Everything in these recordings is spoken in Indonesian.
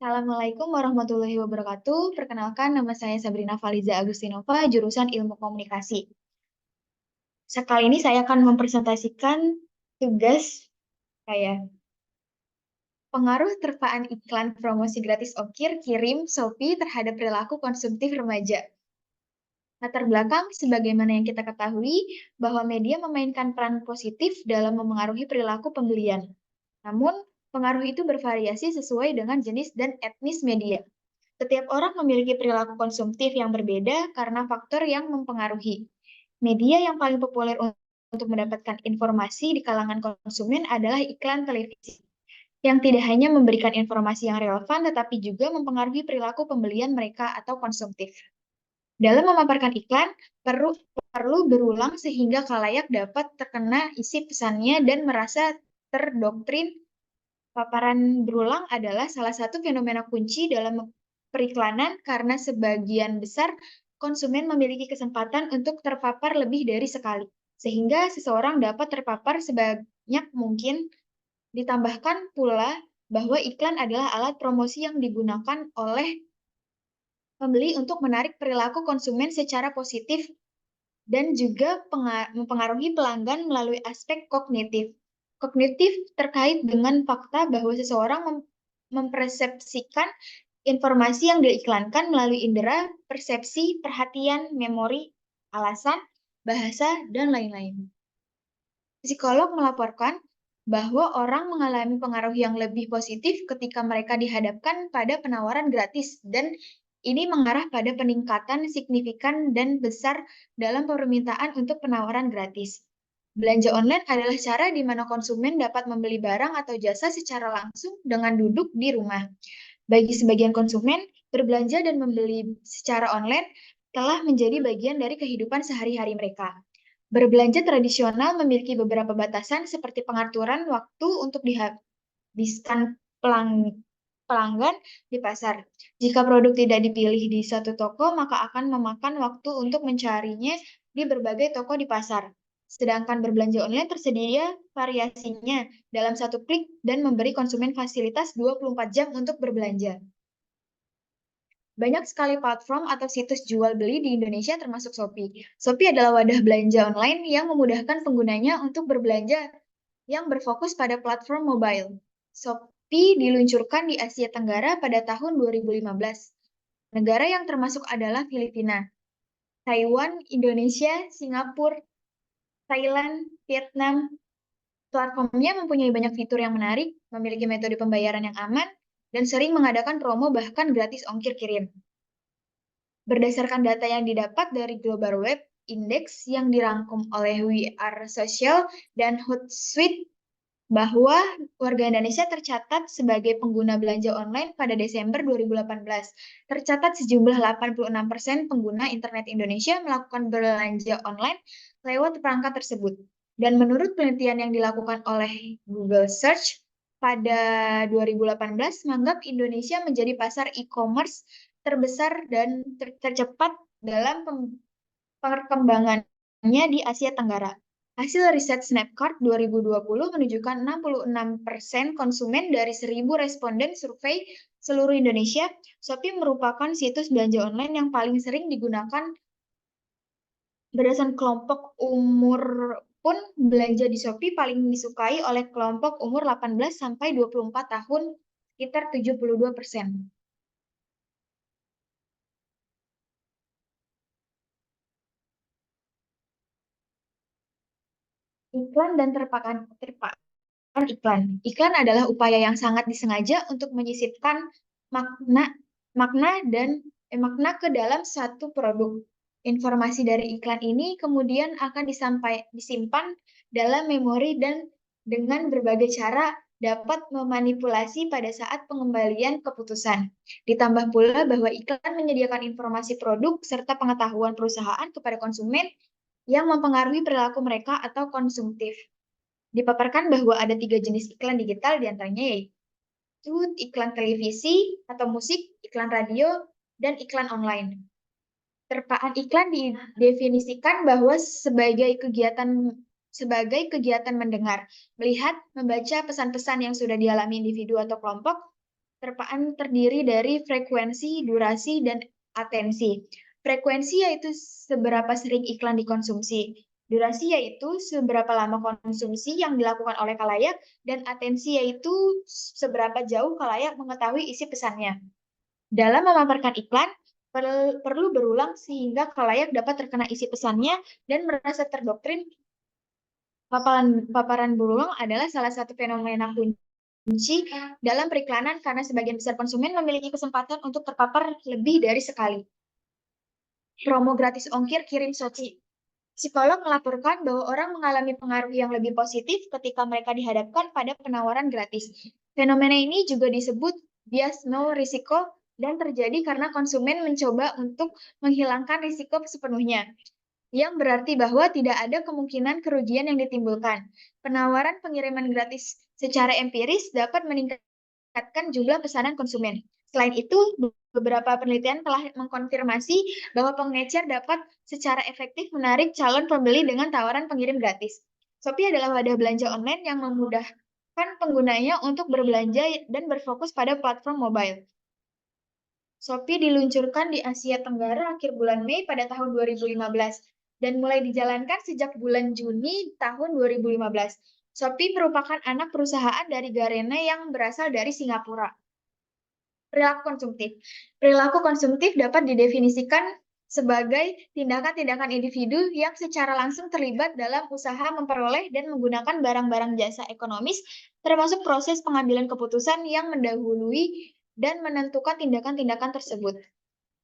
Assalamualaikum warahmatullahi wabarakatuh. Perkenalkan, nama saya Sabrina Faliza Agustinova, jurusan Ilmu Komunikasi. Sekali ini saya akan mempresentasikan tugas saya. Pengaruh terpaan iklan promosi gratis ongkir kirim Shopee terhadap perilaku konsumtif remaja. Latar belakang, sebagaimana yang kita ketahui, bahwa media memainkan peran positif dalam memengaruhi perilaku pembelian. Namun, pengaruh itu bervariasi sesuai dengan jenis dan etnis media. Setiap orang memiliki perilaku konsumtif yang berbeda karena faktor yang mempengaruhi. Media yang paling populer untuk mendapatkan informasi di kalangan konsumen adalah iklan televisi, yang tidak hanya memberikan informasi yang relevan, tetapi juga mempengaruhi perilaku pembelian mereka atau konsumtif. Dalam memaparkan iklan, perlu berulang sehingga khalayak dapat terkena isi pesannya dan merasa terdoktrin. Paparan berulang adalah salah satu fenomena kunci dalam periklanan karena sebagian besar konsumen memiliki kesempatan untuk terpapar lebih dari sekali, sehingga seseorang dapat terpapar sebanyak mungkin. Ditambahkan pula bahwa iklan adalah alat promosi yang digunakan oleh pembeli untuk menarik perilaku konsumen secara positif dan juga mempengaruhi pelanggan melalui aspek kognitif. Kognitif terkait dengan fakta bahwa seseorang mempersepsikan informasi yang diiklankan melalui indera, persepsi, perhatian, memori, alasan, bahasa, dan lain-lain. Psikolog melaporkan bahwa orang mengalami pengaruh yang lebih positif ketika mereka dihadapkan pada penawaran gratis, dan ini mengarah pada peningkatan signifikan dan besar dalam permintaan untuk penawaran gratis. Belanja online adalah cara di mana konsumen dapat membeli barang atau jasa secara langsung dengan duduk di rumah. Bagi sebagian konsumen, berbelanja dan membeli secara online telah menjadi bagian dari kehidupan sehari-hari mereka. Berbelanja tradisional memiliki beberapa batasan seperti pengaturan waktu untuk dihabiskan pelanggan di pasar. Jika produk tidak dipilih di satu toko, maka akan memakan waktu untuk mencarinya di berbagai toko di pasar. Sedangkan berbelanja online tersedia variasinya dalam satu klik dan memberi konsumen fasilitas 24 jam untuk berbelanja. Banyak sekali platform atau situs jual beli di Indonesia termasuk Shopee. Shopee adalah wadah belanja online yang memudahkan penggunanya untuk berbelanja yang berfokus pada platform mobile. Shopee diluncurkan di Asia Tenggara pada tahun 2015. Negara yang termasuk adalah Filipina, Taiwan, Indonesia, Singapura, Thailand, Vietnam. Platformnya mempunyai banyak fitur yang menarik, memiliki metode pembayaran yang aman, dan sering mengadakan promo bahkan gratis ongkir kirim. Berdasarkan data yang didapat dari Global Web Index yang dirangkum oleh We Are Social dan Hootsuite, bahwa warga Indonesia tercatat sebagai pengguna belanja online pada Desember 2018. Tercatat sejumlah 86% pengguna internet Indonesia melakukan belanja online lewat perangkat tersebut. Dan menurut penelitian yang dilakukan oleh Google Search pada 2018, menganggap Indonesia menjadi pasar e-commerce terbesar dan tercepat dalam perkembangannya di Asia Tenggara. Hasil riset Snapcart 2020 menunjukkan 66% konsumen dari 1.000 responden survei seluruh Indonesia. Shopee merupakan situs belanja online yang paling sering digunakan. Berdasarkan kelompok umur pun, belanja di Shopee paling disukai oleh kelompok umur 18 sampai 24 tahun, sekitar 72%. Iklan dan terpakan iklan. Iklan adalah upaya yang sangat disengaja untuk menyisipkan makna ke dalam satu produk. Informasi dari iklan ini kemudian akan disimpan dalam memori dan dengan berbagai cara dapat memanipulasi pada saat pengembalian keputusan. Ditambah pula bahwa iklan menyediakan informasi produk serta pengetahuan perusahaan kepada konsumen yang mempengaruhi perilaku mereka atau konsumtif. Dipaparkan bahwa ada 3 jenis iklan digital, diantaranya yaitu iklan televisi atau musik, iklan radio, dan iklan online. Terpaan iklan didefinisikan bahwa sebagai kegiatan mendengar, melihat, membaca pesan-pesan yang sudah dialami individu atau kelompok Terpaan terdiri dari frekuensi, durasi, dan atensi. Frekuensi yaitu seberapa sering iklan dikonsumsi. Durasi yaitu seberapa lama konsumsi yang dilakukan oleh khalayak, dan atensi yaitu seberapa jauh khalayak mengetahui isi pesannya. Dalam memaparkan iklan, perlu berulang sehingga khalayak dapat terkena isi pesannya dan merasa terdoktrin. Paparan berulang adalah salah satu fenomena kunci dalam periklanan karena sebagian besar konsumen memiliki kesempatan untuk terpapar lebih dari sekali. Promo gratis ongkir kirim Shopee. Psikolog melaporkan bahwa orang mengalami pengaruh yang lebih positif ketika mereka dihadapkan pada penawaran gratis. Fenomena ini juga disebut bias no risiko dan terjadi karena konsumen mencoba untuk menghilangkan risiko sepenuhnya, yang berarti bahwa tidak ada kemungkinan kerugian yang ditimbulkan. Penawaran pengiriman gratis secara empiris dapat meningkatkan jumlah pesanan konsumen. Selain itu, beberapa penelitian telah mengkonfirmasi bahwa pengecer dapat secara efektif menarik calon pembeli dengan tawaran pengirim gratis. Shopee adalah wadah belanja online yang memudahkan penggunanya untuk berbelanja dan berfokus pada platform mobile. Shopee diluncurkan di Asia Tenggara akhir bulan Mei pada tahun 2015 dan mulai dijalankan sejak bulan Juni tahun 2015. Shopee merupakan anak perusahaan dari Garena yang berasal dari Singapura. Perilaku konsumtif. Perilaku konsumtif dapat didefinisikan sebagai tindakan-tindakan individu yang secara langsung terlibat dalam usaha memperoleh dan menggunakan barang-barang jasa ekonomis, termasuk proses pengambilan keputusan yang mendahului dan menentukan tindakan-tindakan tersebut.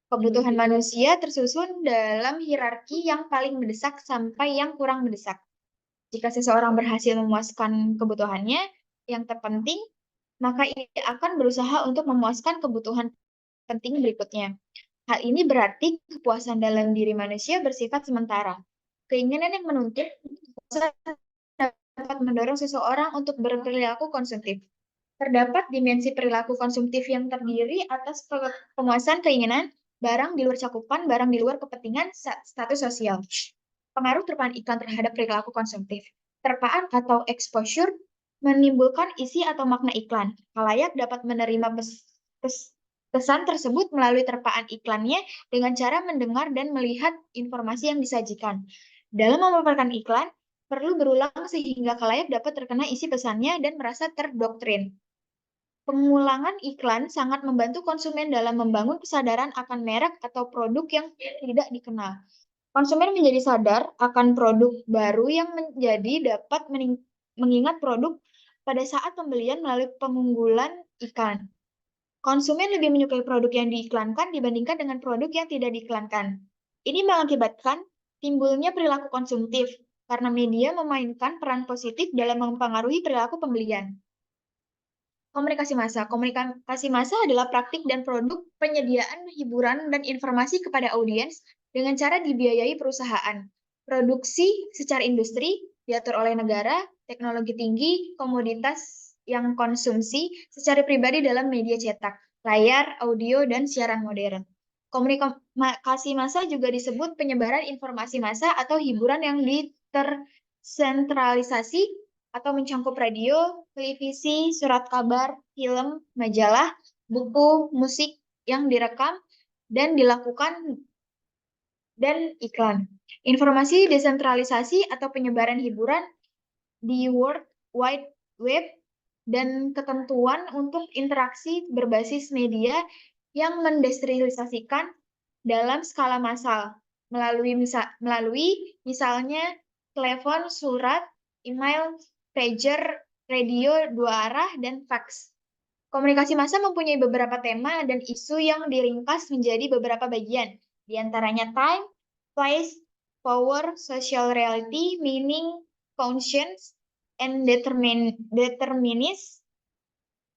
Kebutuhan manusia tersusun dalam hierarki yang paling mendesak sampai yang kurang mendesak. Jika seseorang berhasil memuaskan kebutuhannya yang terpenting, maka ia akan berusaha untuk memuaskan kebutuhan penting berikutnya. Hal ini berarti kepuasan dalam diri manusia bersifat sementara. Keinginan yang menuntut dapat mendorong seseorang untuk berperilaku konsumtif. Terdapat dimensi perilaku konsumtif yang terdiri atas pemuasan keinginan, barang di luar cakupan, barang di luar kepentingan, status sosial. Pengaruh terpaan iklan terhadap perilaku konsumtif. Terpaan atau exposure menimbulkan isi atau makna iklan. Khalayak dapat menerima pesan tersebut melalui terpaan iklannya dengan cara mendengar dan melihat informasi yang disajikan. Dalam memaparkan iklan, perlu berulang sehingga khalayak dapat terkena isi pesannya dan merasa terdoktrin. Pengulangan iklan sangat membantu konsumen dalam membangun kesadaran akan merek atau produk yang tidak dikenal. Konsumen menjadi sadar akan produk baru yang dapat mengingat produk pada saat pembelian melalui pengunggulan iklan. Konsumen lebih menyukai produk yang diiklankan dibandingkan dengan produk yang tidak diiklankan. Ini mengakibatkan timbulnya perilaku konsumtif karena media memainkan peran positif dalam mempengaruhi perilaku pembelian. Komunikasi massa. Komunikasi massa adalah praktik dan produk penyediaan hiburan dan informasi kepada audiens dengan cara dibiayai perusahaan. Produksi secara industri diatur oleh negara, teknologi tinggi, komoditas yang konsumsi secara pribadi dalam media cetak, layar, audio, dan siaran modern. Komunikasi massa juga disebut penyebaran informasi massa atau hiburan yang tersentralisasi atau mencangkup radio, televisi, surat kabar, film, majalah, buku, musik yang direkam dan dilakukan dan iklan. Informasi desentralisasi atau penyebaran hiburan di World Wide Web dan ketentuan untuk interaksi berbasis media yang mendesentralisasikan dalam skala massal melalui misalnya telepon, surat, email, pager, radio dua arah, dan fax. Komunikasi massa mempunyai beberapa tema dan isu yang diringkas menjadi beberapa bagian, di antaranya time, place, power, social reality, meaning, conscience, and determinism,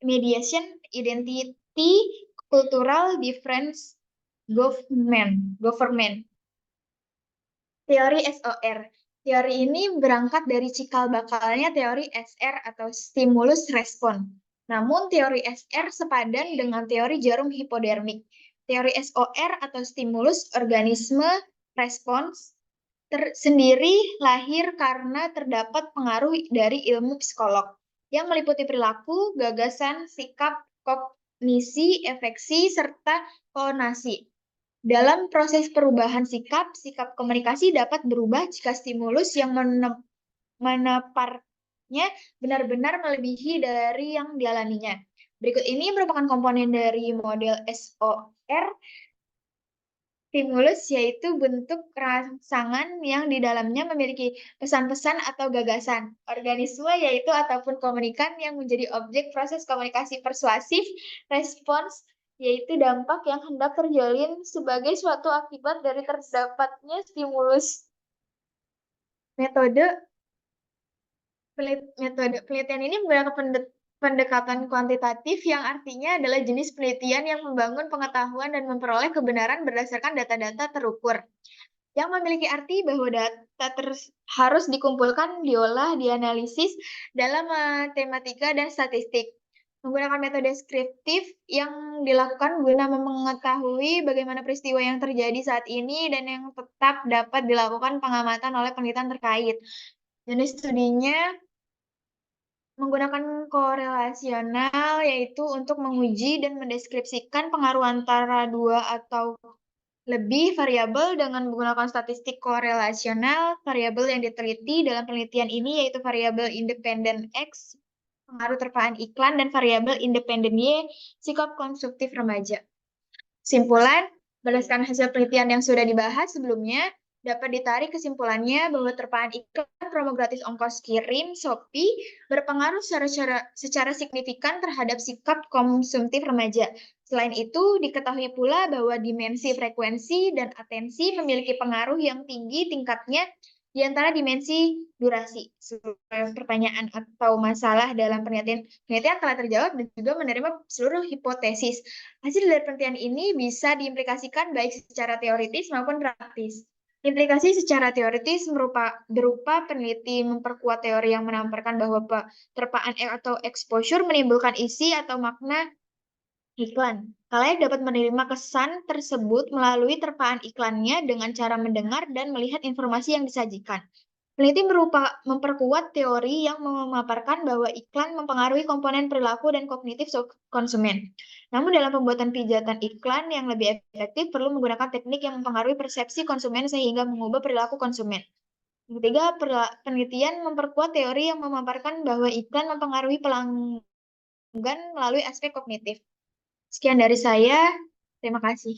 mediation, identity, cultural difference, government. Teori SOR. Teori ini berangkat dari cikal bakalnya teori SR atau stimulus respon. Namun teori SR sepadan dengan teori jarum hipodermik. Teori SOR atau stimulus organisme respons sendiri lahir karena terdapat pengaruh dari ilmu psikolog yang meliputi perilaku, gagasan, sikap, kognisi, efeksi, serta konasi. Dalam proses perubahan sikap komunikasi dapat berubah jika stimulus yang meneparnya benar-benar melebihi dari yang dialaminya. Berikut ini merupakan komponen dari model SOR. Stimulus yaitu bentuk rangsangan yang di dalamnya memiliki pesan-pesan atau gagasan. Organisme yaitu ataupun komunikan yang menjadi objek proses komunikasi persuasif. Respons yaitu dampak yang hendak terjalin sebagai suatu akibat dari terdapatnya stimulus. Metode penelitian ini menggunakan pendekatan kuantitatif yang artinya adalah jenis penelitian yang membangun pengetahuan dan memperoleh kebenaran berdasarkan data-data terukur. Yang memiliki arti bahwa data harus dikumpulkan, diolah, dianalisis dalam matematika dan statistik. Menggunakan metode deskriptif yang dilakukan guna mengetahui bagaimana peristiwa yang terjadi saat ini dan yang tetap dapat dilakukan pengamatan oleh penelitian terkait. Jenis studinya menggunakan korelasional, yaitu untuk menguji dan mendeskripsikan pengaruh antara dua atau lebih variabel dengan menggunakan statistik korelasional. Variabel yang diteliti dalam penelitian ini yaitu variabel independen X, pengaruh terpaan iklan, dan variabel independen Y, sikap konsumtif remaja. Kesimpulan, berdasarkan hasil penelitian yang sudah dibahas sebelumnya, dapat ditarik kesimpulannya bahwa terpaan iklan promo gratis ongkos kirim Shopee berpengaruh secara signifikan terhadap sikap konsumtif remaja. Selain itu, diketahui pula bahwa dimensi frekuensi dan atensi memiliki pengaruh yang tinggi tingkatnya di antara dimensi durasi. Pertanyaan atau masalah dalam penelitian telah terjawab dan juga menerima seluruh hipotesis. Hasil dari penelitian ini bisa diimplikasikan baik secara teoritis maupun praktis. Implikasi secara teoritis berupa peneliti memperkuat teori yang menamparkan bahwa terpaan atau exposure menimbulkan isi atau makna iklan. Kalian dapat menerima kesan tersebut melalui terpaan iklannya dengan cara mendengar dan melihat informasi yang disajikan. Peneliti memperkuat teori yang memaparkan bahwa iklan mempengaruhi komponen perilaku dan kognitif konsumen. Namun dalam pembuatan pijatan iklan yang lebih efektif perlu menggunakan teknik yang mempengaruhi persepsi konsumen sehingga mengubah perilaku konsumen. Yang ketiga, penelitian memperkuat teori yang memaparkan bahwa iklan mempengaruhi pelanggan melalui aspek kognitif. Sekian dari saya. Terima kasih.